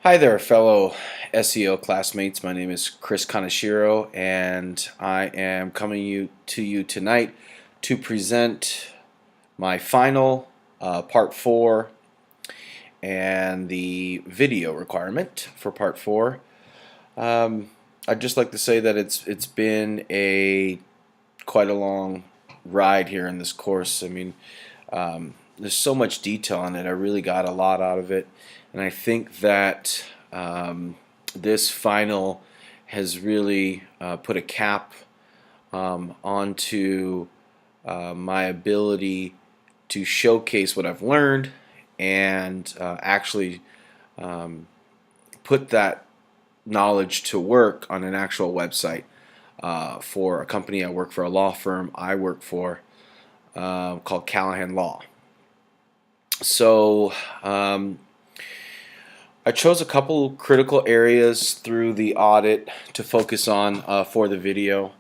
Hi there, fellow SEO classmates. My name is Chris Kaneshiro, and I am coming to you tonight to present my final part 4 and the video requirement for part 4. I'd just like to say that it's been quite a long ride here in this course. I mean, there's so much detail in it. I really got a lot out of it, and I think that this final has really put a cap onto my ability to showcase what I've learned and actually put that knowledge to work on an actual website for a company I work for, a law firm I work for called Callahan Law. So I chose a couple critical areas through the audit to focus on for the video.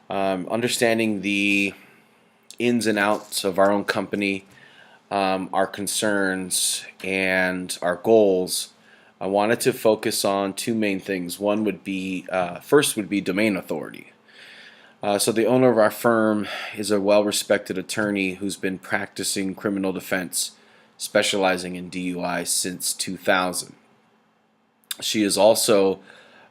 Understanding the ins and outs of our own company, our concerns, and our goals. I wanted to focus on two main things. One would be, first would be domain authority. So the owner of our firm is a well-respected attorney who's been practicing criminal defense, specializing in DUI since 2000. She is also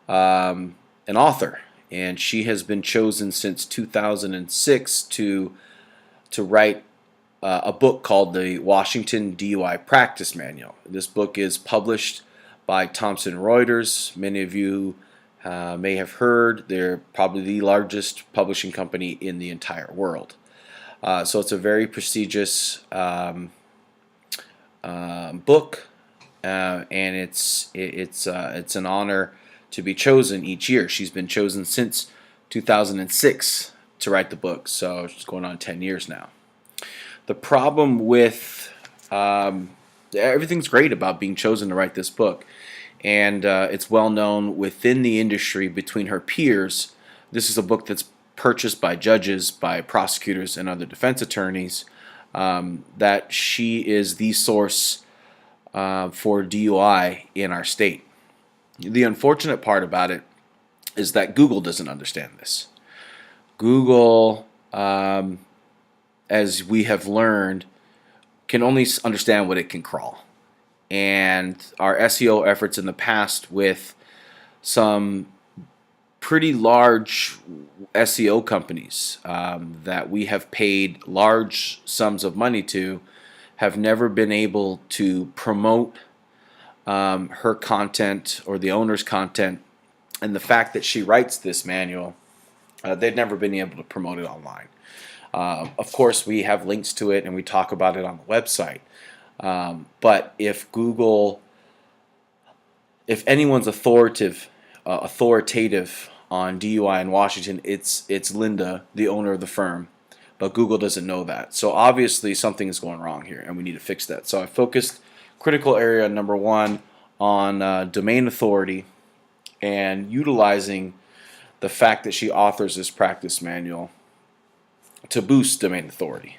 an author, and she has been chosen since 2006 to write a book called the Washington DUI Practice Manual. This book is published by Thomson Reuters. Many of you may have heard. They're probably the largest publishing company in the entire world. So it's a very prestigious book, and it's an honor to be chosen each year. She's been chosen since 2006 to write the book, so it's going on 10 years now. The problem with everything's great about being chosen to write this book, and it's well known within the industry between her peers. This is a book that's purchased by judges, by prosecutors, and other defense attorneys, that she is the source for DUI in our state. The unfortunate part about it is that Google doesn't understand this. Google, as we have learned, can only understand what it can crawl. And our SEO efforts in the past with some pretty large SEO companies that we have paid large sums of money to have never been able to promote her content or the owner's content, and the fact that she writes this manual, they've never been able to promote it online. Of course, we have links to it and we talk about it on the website. But if anyone's authoritative on DUI in Washington, it's Linda, the owner of the firm. But Google doesn't know that. So obviously something is going wrong here, and we need to fix that. So I focused critical area number 1 on domain authority and utilizing the fact that she authors this practice manual to boost domain authority.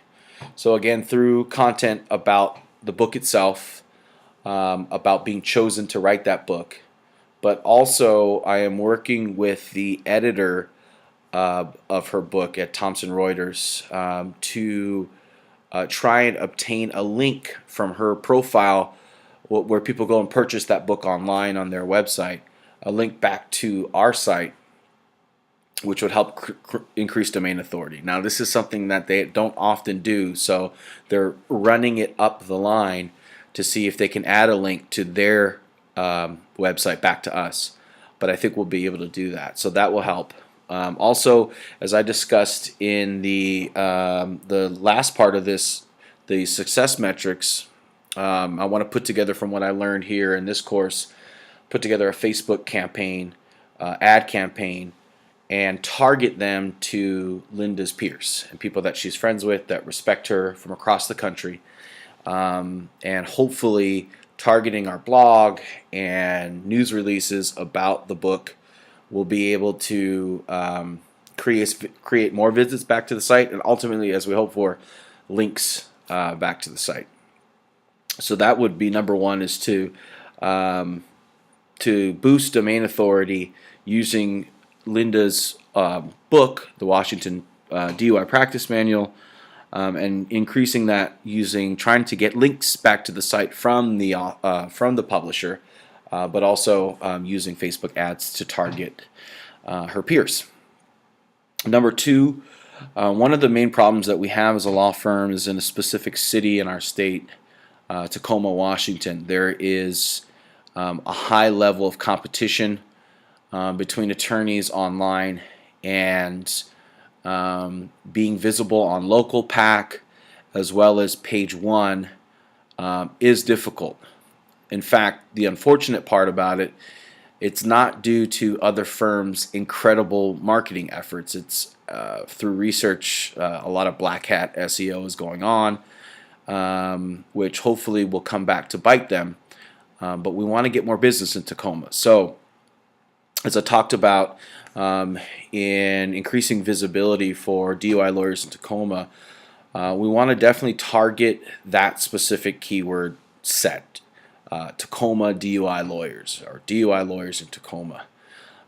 So again, through content about the book itself, about being chosen to write that book, but also I am working with the editor of her book at Thomson Reuters to try and obtain a link from her profile where people go and purchase that book online on their website, a link back to our site, which would help increase domain authority. Now, this is something that they don't often do, so they're running it up the line to see if they can add a link to their website back to us. But I think we'll be able to do that, so that will help. Also, as I discussed in the last part of this, the success metrics, I want to put together, from what I learned here in this course, put together a Facebook campaign, ad campaign, and target them to Linda's peers and people that she's friends with that respect her from across the country, and hopefully targeting our blog and news releases about the book will be able to create more visits back to the site, and ultimately, as we hope for, links back to the site. So that would be number 1, is to to boost domain authority using Linda's book, the Washington DUI Practice Manual, and increasing that using trying to get links back to the site from the publisher, but also using Facebook ads to target her peers. Number two, one of the main problems that we have as a law firm is in a specific city in our state, Tacoma, Washington. There is a high level of competition between attorneys online, and being visible on local PAC as well as page one is difficult. In fact, the unfortunate part about it, it's not due to other firms' incredible marketing efforts. It's through research. A lot of black hat SEO is going on, which hopefully will come back to bite them. But we want to get more business in Tacoma. So, as I talked about in increasing visibility for DUI lawyers in Tacoma, we want to definitely target that specific keyword set. Tacoma DUI lawyers, or DUI lawyers in Tacoma.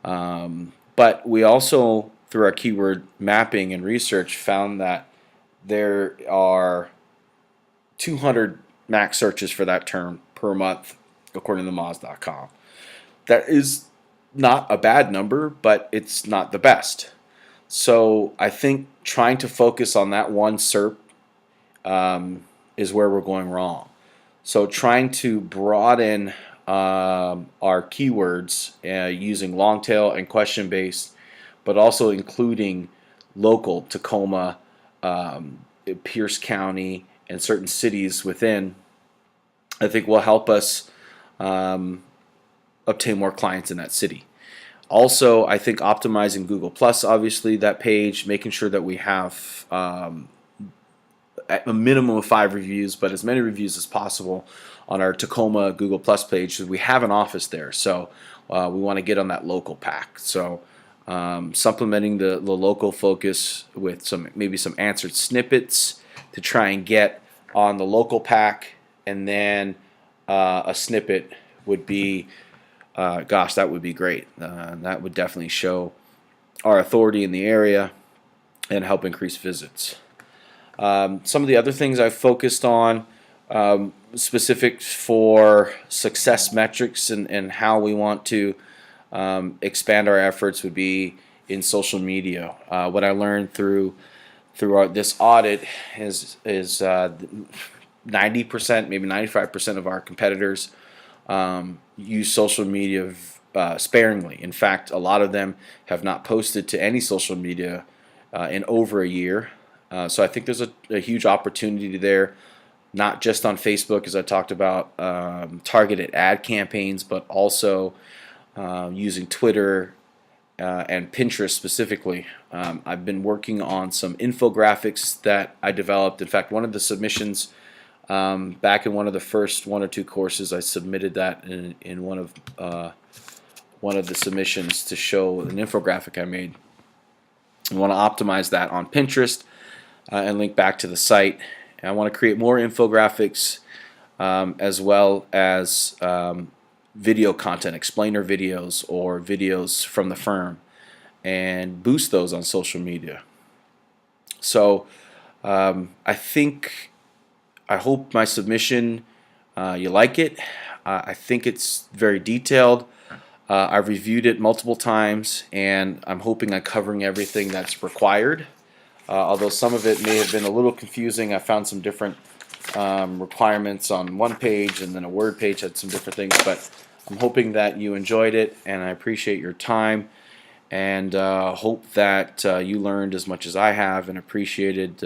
But we also, through our keyword mapping and research, found that there are 200 max searches for that term per month, according to Moz.com. That is not a bad number, but it's not the best. So I think trying to focus on that one SERP is where we're going wrong. So trying to broaden our keywords using long tail and question based, but also including local Tacoma, Pierce County, and certain cities within, I think will help us obtain more clients in that city. Also, I think optimizing Google Plus, obviously that page, making sure that we have at a minimum of 5 reviews, but as many reviews as possible on our Tacoma Google Plus page, because we have an office there. So we want to get on that local pack. So supplementing the local focus with maybe some answered snippets to try and get on the local pack, and then a snippet would be, gosh, that would be great. That would definitely show our authority in the area and help increase visits. Some of the other things I've focused on, specific for success metrics and how we want to expand our efforts, would be in social media. What I learned through this audit is 90%, maybe 95% of our competitors use social media sparingly. In fact, a lot of them have not posted to any social media in over a year. So I think there's a huge opportunity there, not just on Facebook, as I talked about, targeted ad campaigns, but also using Twitter and Pinterest specifically. I've been working on some infographics that I developed. In fact, one of the submissions back in one of the first 1 or 2 courses, I submitted that in one of the submissions to show an infographic I made. I want to optimize that on Pinterest and link back to the site. And I want to create more infographics as well as video content, explainer videos or videos from the firm, and boost those on social media. So I hope my submission, you like it. I think it's very detailed. I've reviewed it multiple times, and I'm hoping I'm covering everything that's required. Although some of it may have been a little confusing. I found some different requirements on one page, and then a Word page had some different things. But I'm hoping that you enjoyed it, and I appreciate your time, and hope that you learned as much as I have and appreciated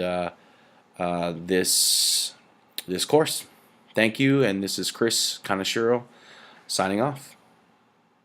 this course. Thank you, and this is Chris Kaneshiro signing off.